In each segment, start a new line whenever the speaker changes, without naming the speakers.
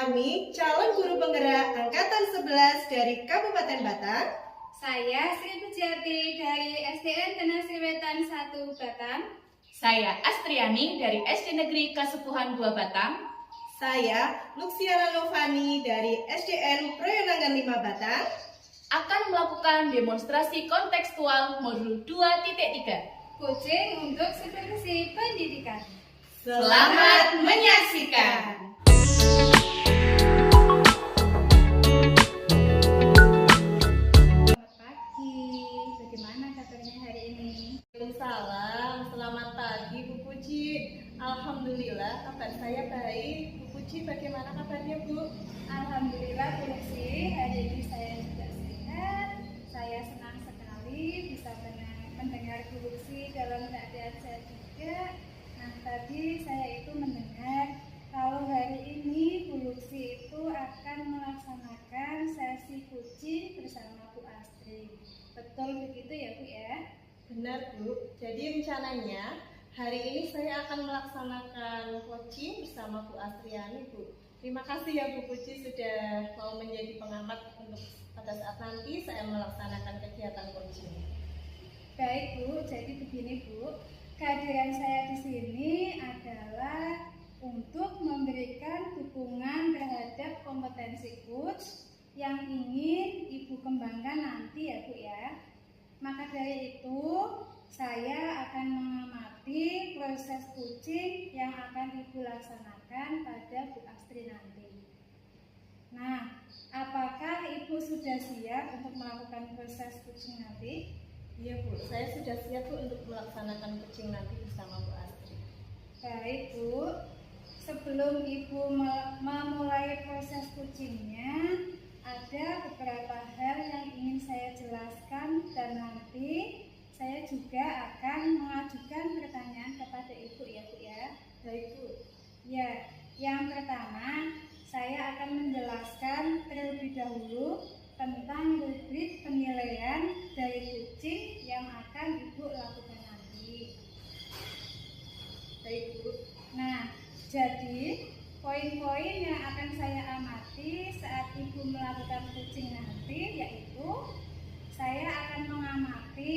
Kami calon guru penggerak Angkatan 11 dari Kabupaten Batang.
Saya Sri Pujiati dari SDN Tanah Wetan 1 Batang.
Saya Astriani dari SD Negeri Kasepuhan 2 Batang.
Saya Luxiana Novani dari SDN Proyonangan 5 Batang.
Akan melakukan demonstrasi kontekstual modul 2.3.
Coaching untuk supervisi pendidikan.
Selamat menyaksikan.
Selamat pagi, bagaimana kabarnya hari ini?
Waalaikumsalam, selamat pagi Bu Puji. Alhamdulillah kabar saya baik. Bu Puji bagaimana kabarnya Bu?
Alhamdulillah Bu Lucy, hari ini saya juga sehat. Saya senang sekali bisa mendengar Bu Lucy dalam keadaan sehat juga. Nah, tadi saya itu mendengar kalau hari ini Bu Lucy itu akan melaksanakan sesi coaching bersama Bu Astri. Betul begitu ya Bu ya?
Benar Bu, jadi rencananya hari ini saya akan melaksanakan coaching bersama Bu Astriani Bu. Terima kasih ya Bu Puji sudah mau menjadi pengamat untuk pada saat nanti saya melaksanakan kegiatan coaching.
Baik Bu, jadi begini Bu, kehadiran saya di sini adalah untuk memberikan dukungan terhadap kompetensi coach yang ingin Ibu kembangkan nanti ya Bu ya. Maka dari itu, saya akan mengamati proses coaching yang akan Ibu laksanakan pada Bu Astri nanti. Nah, apakah Ibu sudah siap untuk melakukan proses coaching nanti?
Iya Bu, saya sudah siap Bu untuk melaksanakan coaching nanti bersama Bu Astri.
Baik Bu, sebelum Ibu memulai proses coachingnya, ada beberapa hal yang ingin saya jelaskan dan nanti saya juga akan mengajukan pertanyaan kepada Ibu ya Bu ya.
Baik Bu.
Ya, yang pertama saya akan menjelaskan terlebih dahulu tentang rubrik penilaian dari coaching yang akan Ibu lakukan nanti.
Baik Bu.
Nah, jadi poin-poin yang akan saya amati saat Ibu melakukan coaching nanti yaitu saya akan mengamati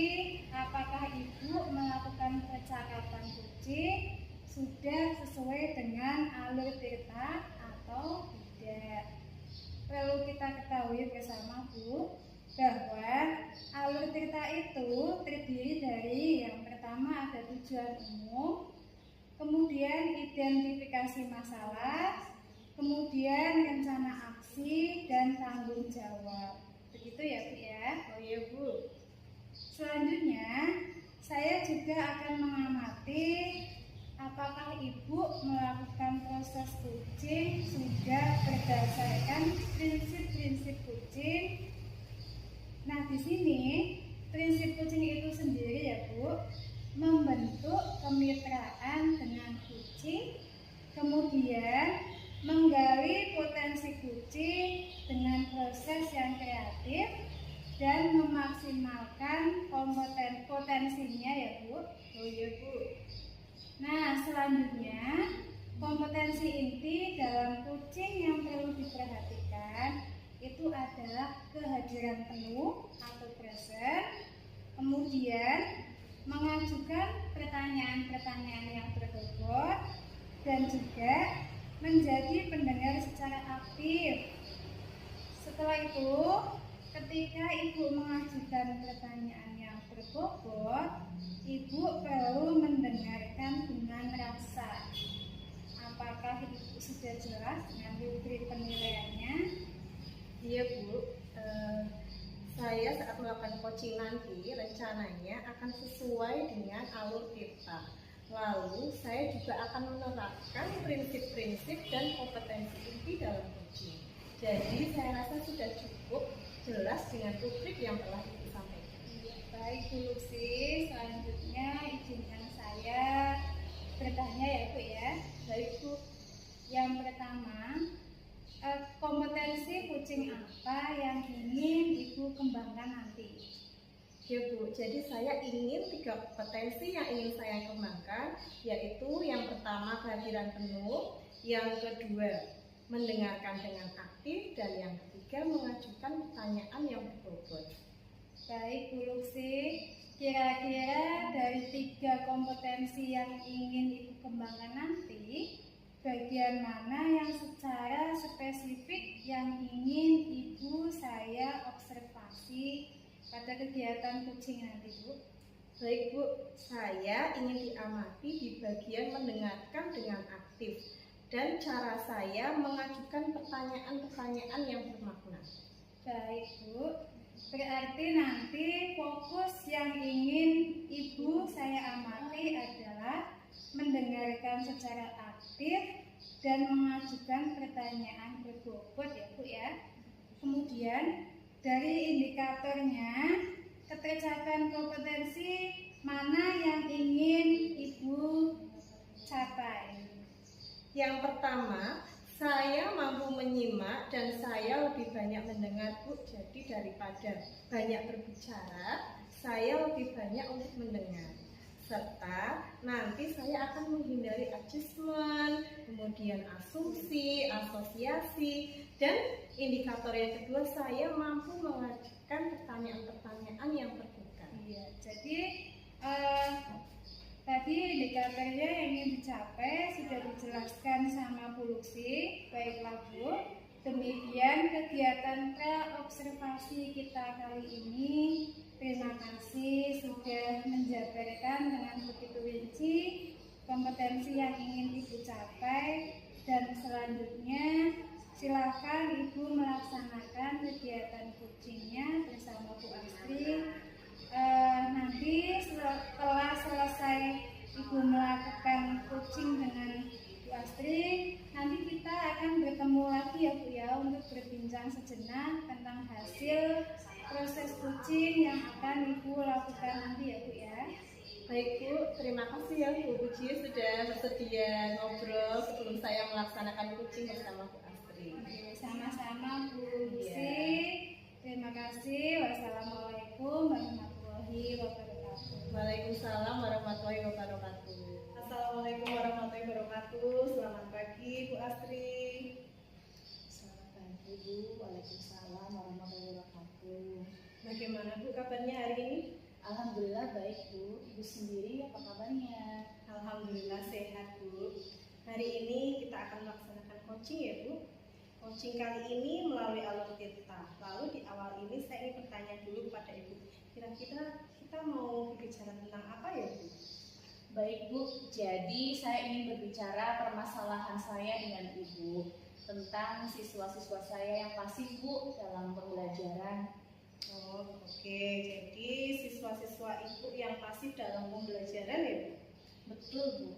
apakah Ibu melakukan percakapan coaching sudah sesuai dengan alur cerita atau tidak. Perlu kita ketahui bersama Bu bahwa alur cerita itu terdiri dari yang pertama ada tujuan umum, kemudian identifikasi masalah, kemudian rencana aksi dan tanggung jawab. Begitu ya Bu ya?
Oh iya Bu.
Selanjutnya, saya juga akan mengamati apakah Ibu melakukan proses coaching sudah berdasarkan prinsip-prinsip coaching. Nah, di sini prinsip coaching itu sendiri ya Bu, membentuk kemitraan dengan coaching, kemudian menggali potensi coaching dengan proses yang kreatif dan memaksimalkan potensinya ya Bu.
Oh iya Bu.
Nah, selanjutnya kompetensi inti dalam coaching yang perlu diperhatikan itu adalah kehadiran penuh atau present, kemudian mengajukan pertanyaan-pertanyaan yang berbobot dan juga menjadi pendengar secara aktif. Setelah itu, ketika Ibu mengajukan pertanyaan yang berbobot, Ibu perlu mendengarkan dengan rasa. Apakah Ibu sudah jelas dengan rubrik penilaiannya?
Iya Bu. Saya saat melakukan coaching nanti rencananya akan sesuai dengan alur kita. Lalu saya juga akan menerapkan prinsip-prinsip dan kompetensi inti dalam coaching. Jadi saya rasa sudah cukup jelas dengan rubrik yang telah Ibu sampaikan.
Baik Bu Lucy, selanjutnya izinkan saya bertanya ya Bu ya.
Baik Bu.
Yang pertama, kompetensi coaching apa yang ingin Ibu kembangkan nanti?
Ya Bu, jadi saya ingin 3 kompetensi yang ingin saya kembangkan, yaitu yang pertama kehadiran penuh, yang kedua mendengarkan dengan aktif, dan yang ketiga mengajukan pertanyaan yang berbobot.
Baik Bu Luksi, kira-kira dari 3 kompetensi yang ingin Ibu kembangkan nanti, bagian mana yang secara spesifik yang ingin Ibu saya observasi pada kegiatan coaching nanti, Bu?
Baik Bu, saya ingin diamati di bagian mendengarkan dengan aktif dan cara saya mengajukan pertanyaan-pertanyaan yang bermakna.
Baik Bu, berarti nanti fokus yang ingin Ibu saya amati adalah mendengarkan secara aktif dan mengajukan pertanyaan berbobot ya Bu ya. Kemudian dari indikatornya ketercapaian kompetensi mana yang ingin Ibu capai?
Yang pertama, saya mampu menyimak dan saya lebih banyak mendengar Bu. Jadi daripada banyak berbicara, saya lebih banyak untuk mendengar. Serta nanti saya akan menghindari adjustment, kemudian asumsi, asosiasi, dan indikator yang kedua saya mampu mengajukan pertanyaan-pertanyaan yang terbuka.
Iya, jadi tadi indikatornya yang ingin dicapai sudah dijelaskan sama Bu Luksi. Baiklah Bu, demikian kegiatan observasi kita kali ini. Terima kasih sudah menjabarkan dengan begitu rinci kompetensi yang ingin Ibu capai, dan selanjutnya silakan Ibu melaksanakan kegiatan coachingnya bersama Bu Astri. Nanti setelah selesai Ibu melakukan coaching dengan Bu Astri, nanti kita akan bertemu lagi ya Bu ya, untuk berbincang sejenak tentang hasil proses coaching yang akan Ibu lakukan nanti ya Bu ya.
Baik Bu, terima kasih ya Bu Puji sudah bersedia ngobrol sebelum saya melaksanakan coaching bersama Bu Astri.
Sama-sama Bu Lucy. Terima kasih. Wassalamualaikum warahmatullahi wabarakatuh.
Waalaikumsalam warahmatullahi wabarakatuh. Assalamualaikum warahmatullahi wabarakatuh. Selamat pagi Bu Astri.
Selamat pagi Bu. Waalaikumsalam warahmatullahi wabarakatuh.
Bagaimana Bu kabarnya hari ini?
Alhamdulillah baik Bu. Ibu sendiri apa kabarnya?
Alhamdulillah sehat Bu. Hari ini kita akan melaksanakan coaching ya Bu. Coaching kali ini melalui alur tirta. Lalu di awal ini saya ingin bertanya dulu kepada Ibu. Kira-kira kita mau berbicara tentang apa ya Bu?
Baik Bu, jadi saya ingin berbicara permasalahan saya dengan Ibu tentang siswa-siswa saya yang pasif Bu dalam pembelajaran.
Oh, oke. Jadi siswa-siswa Ibu yang pasif dalam pembelajaran ya Bu?
Betul Bu.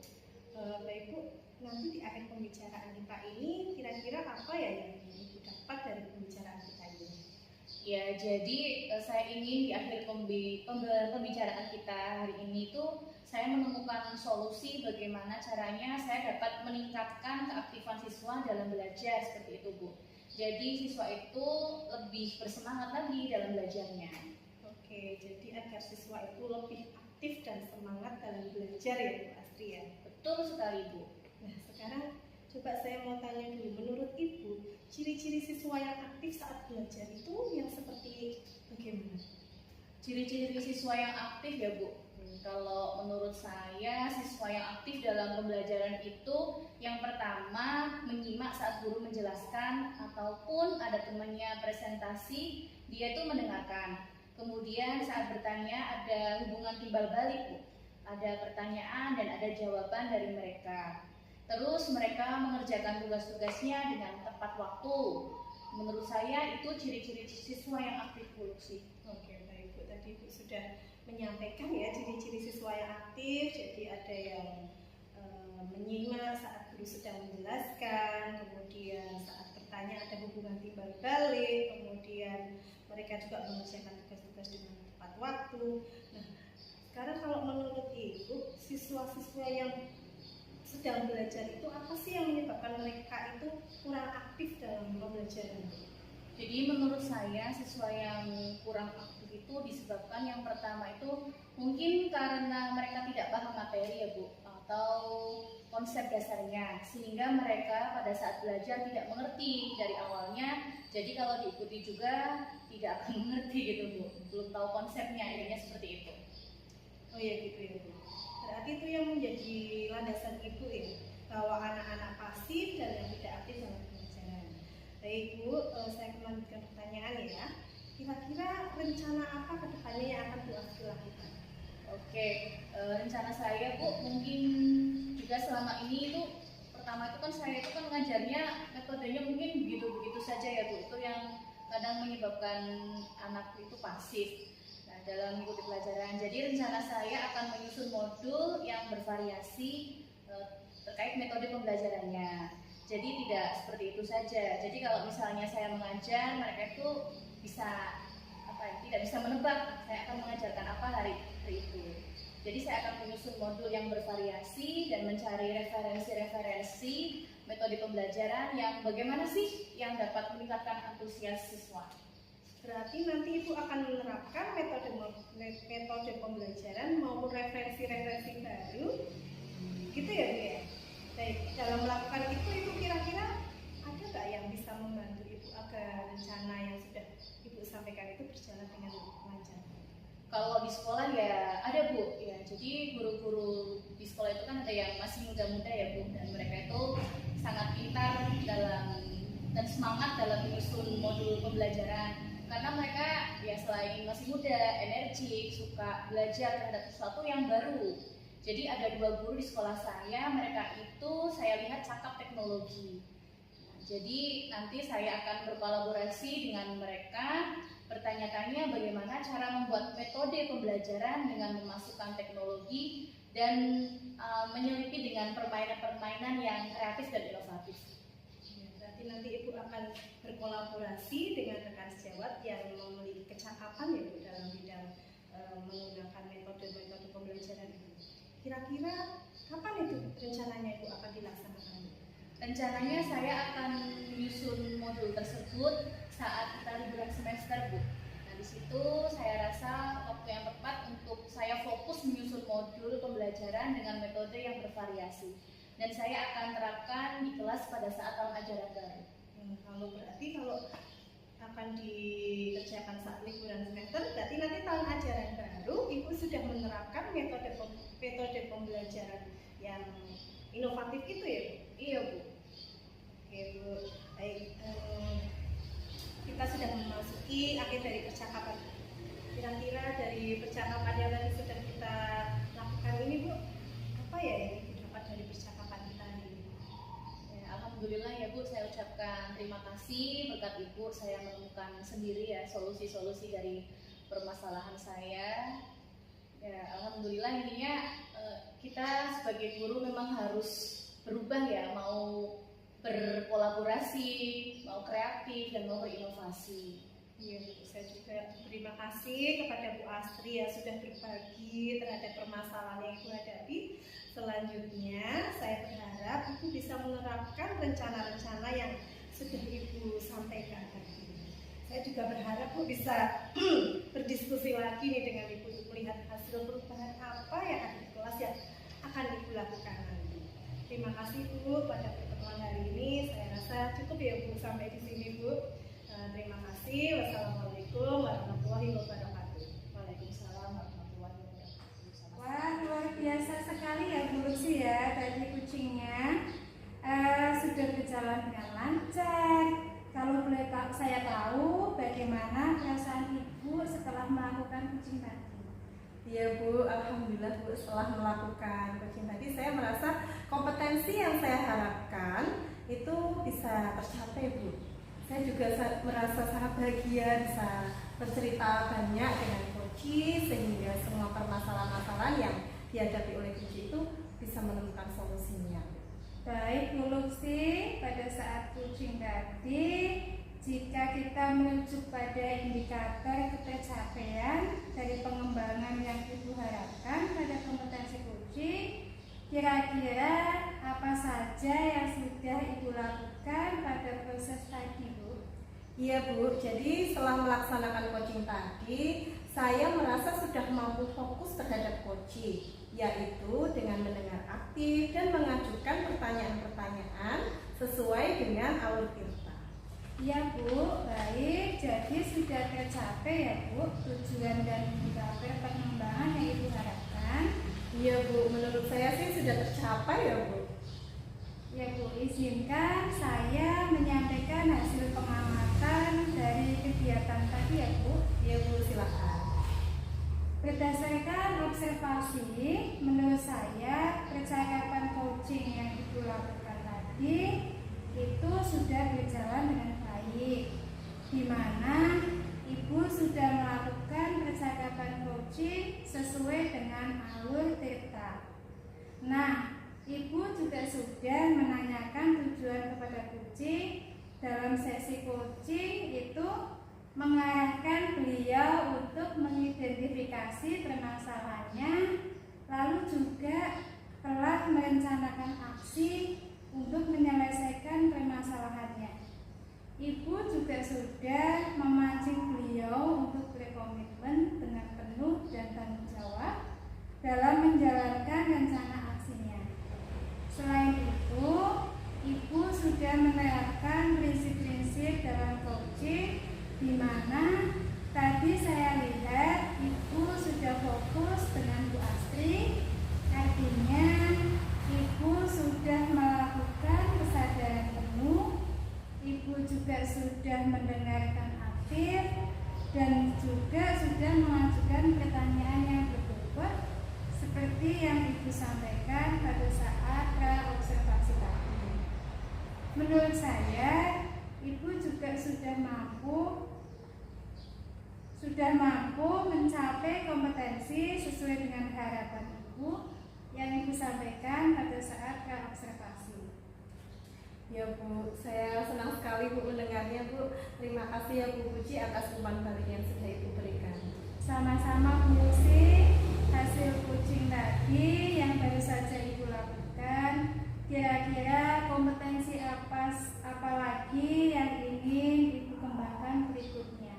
Baik Bu, nanti di akhir pembicaraan kita ini kira-kira apa ya yang Ibu dapat dari pembicaraan kita ini?
Ya, jadi saya ingin di akhir pembicaraan kita hari ini tuh saya menemukan solusi bagaimana caranya saya dapat meningkatkan keaktifan siswa dalam belajar seperti itu Bu. Jadi siswa itu lebih bersemangat lagi dalam belajarnya.
Oke, jadi agar siswa itu lebih aktif dan semangat dalam belajar ya Bu Astri ya?
Betul sekali Bu.
Nah sekarang coba saya mau tanya dulu, menurut Ibu ciri-ciri siswa yang aktif saat belajar itu yang seperti bagaimana?
Ciri-ciri siswa yang aktif ya Bu. Kalau menurut saya siswa yang aktif dalam pembelajaran itu yang pertama menyimak saat guru menjelaskan ataupun ada temannya presentasi, dia itu mendengarkan. Kemudian saat bertanya ada hubungan timbal balik Bu. Ada pertanyaan dan ada jawaban dari mereka. Terus mereka mengerjakan tugas-tugasnya dengan tepat waktu. Menurut saya itu ciri-ciri siswa yang aktif Bu Lucy.
Oke baik Bu, tadi Bu sudah menyampaikan ya ciri-ciri siswa yang aktif. Jadi ada yang menyimak saat guru sedang menjelaskan, kemudian saat bertanya ada hubungan timbal balik, kemudian mereka juga mengerjakan tugas-tugas dengan tepat waktu. Nah sekarang kalau menurut Ibu siswa-siswa yang sedang belajar itu apa sih yang menyebabkan mereka itu kurang aktif dalam pembelajaran?
Jadi menurut saya siswa yang kurang aktif itu disebabkan yang pertama itu mungkin karena mereka tidak paham materi ya Bu, atau konsep dasarnya, sehingga mereka pada saat belajar tidak mengerti dari awalnya. Jadi kalau diikuti juga tidak akan mengerti gitu Bu, belum tahu konsepnya, intinya seperti itu.
Oh ya gitu ya Bu. Berarti itu yang menjadi landasan Ibu ya, bahwa anak-anak pasif dan yang tidak aktif dalam pembelajaran. Baik Bu, saya melanjutkan pertanyaan ya. Kira-kira rencana apa ke depannya yang akan Bu Astri lakukan?
Oke, rencana saya Bu, mungkin juga selama ini itu pertama itu kan saya itu kan ngajarnya metodenya mungkin begitu-begitu saja ya Bu, itu yang kadang menyebabkan anak itu pasif dalam mengikuti pelajaran. Jadi rencana saya akan menyusun modul yang bervariasi terkait metode pembelajarannya. Jadi tidak seperti itu saja. Jadi kalau misalnya saya mengajar, mereka itu bisa tidak bisa menebak saya akan mengajarkan apa hari itu. Jadi saya akan menyusun modul yang bervariasi dan mencari referensi-referensi metode pembelajaran yang bagaimana sih yang dapat meningkatkan antusias siswa.
Berarti nanti Ibu akan menerapkan metode pembelajaran maupun referensi-referensi baru, gitu ya Bu ya? Baik, dalam melakukan itu Ibu kira-kira ada nggak yang bisa membantu Ibu agar rencana yang sudah Ibu sampaikan itu berjalan dengan lancar?
Kalau di sekolah ya ada Bu, ya jadi guru-guru di sekolah itu kan ada yang masih muda-muda ya Bu, dan mereka itu sangat pintar dan semangat dalam menyusun modul pembelajaran. Karena mereka ya selain masih muda, energik, suka belajar terhadap sesuatu yang baru. Jadi ada 2 guru di sekolah saya, mereka itu saya lihat cakap teknologi. Jadi nanti saya akan berkolaborasi dengan mereka, bertanya-tanya bagaimana cara membuat metode pembelajaran dengan memasukkan teknologi dan menyelipi dengan permainan-permainan yang kreatif dan inovatif.
Nanti Ibu akan berkolaborasi dengan rekan sejawat yang memiliki kecakapan ya Bu dalam bidang menggunakan metode-metode pembelajaran itu. Kira-kira kapan itu rencananya Ibu akan dilaksanakan?
Rencananya saya akan menyusun modul tersebut saat kita liburan semester Bu. Nah di situ saya rasa waktu yang tepat untuk saya fokus menyusun modul pembelajaran dengan metode yang bervariasi. Dan saya akan terapkan di kelas pada saat tahun ajaran baru.
Kalau akan dikerjakan saat liburan semester, berarti nanti tahun ajaran baru Ibu sudah menerapkan metode pembelajaran yang inovatif itu ya Bu?
Iya Bu.
Oke Bu, baik. Kita sudah memasuki akhir dari percakapan. Kira-kira dari percakapan yang tadi sudah kita lakukan ini Bu, apa ya yang didapat dari percakapan kita ini?
Ya, alhamdulillah ya Bu, saya ucapkan terima kasih berkat Ibu saya menemukan sendiri ya solusi-solusi dari permasalahan saya. Ya, alhamdulillah intinya kita sebagai guru memang harus berubah ya, mau berkolaborasi, mau kreatif dan mau berinovasi.
Iya, saya juga terima kasih kepada Bu Astri yang sudah berbagi terhadap permasalahan yang Ibu hadapi. Selanjutnya, saya berharap Ibu bisa menerapkan rencana-rencana yang sudah Ibu sampaikan tadi. Saya juga berharap Bu bisa berdiskusi lagi nih dengan Ibu untuk melihat hasil perubahan apa yang ada di kelas yang akan Ibu lakukan nanti. Terima kasih Bu pada pertemuan hari ini. Saya rasa cukup ya Bu sampai di sini Bu. Terima kasih. Wassalamualaikum warahmatullahi wabarakatuh.
Waalaikumsalam warahmatullahi wabarakatuh.
Wah, luar biasa sekali ya Bu Lutfi ya, tadi kucingnya sudah berjalan dengan lancar. Kalau boleh saya tahu bagaimana perasaan Ibu setelah melakukan kucing tadi?
Iya Bu, alhamdulillah Bu, setelah melakukan coaching tadi saya merasa kompetensi yang saya harapkan itu bisa tercapai Bu. Saya juga merasa sangat bahagia bisa bercerita banyak dengan Koci sehingga semua permasalahan-permasalahan yang dihadapi oleh Koci itu bisa menemukan solusinya.
Baik Bu Lutfi, pada saat kucing tadi jika kita merujuk pada indikator ketercapaian dari pengembangan yang Ibu harapkan pada kompetensi kucing, kira-kira apa saja yang sudah Ibu lakukan pada proses tadi Bu?
Iya Bu, jadi setelah melaksanakan coaching tadi, saya merasa sudah mampu fokus terhadap coaching, yaitu dengan mendengar aktif dan mengajukan pertanyaan-pertanyaan sesuai dengan alur tirta.
Iya Bu, baik. Jadi sudah tercapai ya Bu tujuan dan indikator pengembangan yang Ibu harapkan.
Iya Bu, menurut saya sih sudah tercapai ya Bu.
Ya Bu, izinkan saya menyampaikan hasil pengamatan dari kegiatan tadi ya Bu.
Iya Bu, silakan.
Berdasarkan observasi, menurut saya percakapan coaching yang Ibu lakukan tadi itu sudah berjalan dengan baik, di mana Ibu sudah melakukan percakapan coaching sesuai dengan alur tirta. Nah, Ibu juga sudah menanyakan tujuan kepada coaching. Dalam sesi coaching itu mengarahkan beliau untuk mengidentifikasi permasalahannya, lalu juga telah merencanakan aksi untuk menyelesaikan permasalahannya. Ibu juga sudah memancing beliau untuk berkomitmen dengan penuh dan tanggung jawab dalam menjalankan rencana aksinya. Selain itu, Ibu sudah menerapkan prinsip-prinsip dalam coaching, di mana tadi saya lihat Ibu sudah fokus dengan Bu Astri, artinya Ibu sudah melakukan kesadaran penuh, Ibu juga sudah mendengarkan aktif, dan juga sudah mengajukan pertanyaan yang berbobot seperti yang Ibu sampaikan pada saat observasi tadi. Menurut saya, Ibu juga sudah mampu mencapai kompetensi sesuai dengan harapan Ibu yang Ibu sampaikan pada saat observasi.
Ya Bu, saya senang sekali Bu mendengarnya Bu. Terima kasih ya Bu Puji atas umpan balik yang sudah Ibu berikan.
Sama-sama Bu Lucy, hasil coaching tadi yang baru saja Ibu lakukan, kira-kira kompetensi apa lagi yang ingin Ibu kembangkan berikutnya?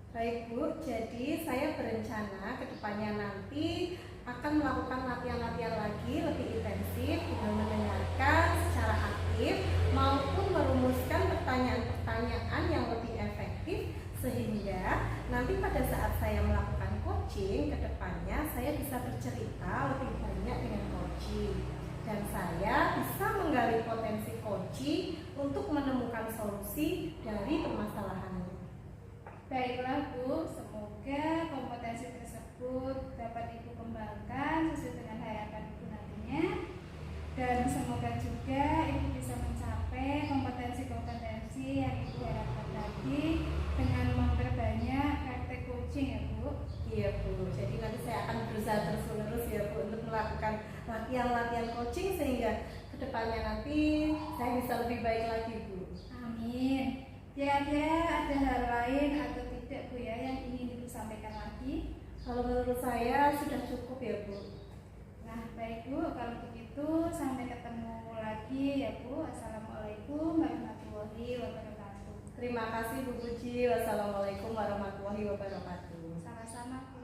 Baik Bu, jadi saya berencana ke depannya nanti akan melakukan latihan-latihan lagi lebih intensif dengan mendengarkan secara aktif maupun merumuskan pertanyaan-pertanyaan yang lebih efektif, sehingga nanti pada saat saya melakukan coaching ke depannya saya bisa bercerita lebih banyak dengan coaching dan saya bisa menggali potensi coaching untuk menemukan solusi dari permasalahannya.
Baiklah Bu, semoga kompetensi tersebut dapat Ibu kembangkan sesuai dengan harapan Ibu nantinya, dan semoga juga Ibu bisa mencapai kompetensi-kompetensi yang Ibu harapkan tadi dengan memperbanyak praktek coaching ya Bu.
Iya Bu, jadi nanti saya akan berusaha terus-menerus ya Bu untuk melakukan latihan-latihan coaching sehingga kedepannya nanti saya bisa lebih baik lagi Bu.
Amin. Kira-kira ada hal lain atau tidak Bu ya yang ingin Ibu sampaikan lagi?
Kalau menurut saya sudah cukup ya Bu.
Nah baik Bu, kalau begitu sampai ketemu lagi ya Bu. Assalamualaikum warahmatullahi wabarakatuh.
Terima kasih Bu Puji. Wassalamualaikum warahmatullahi wabarakatuh.
Sama-sama Bu.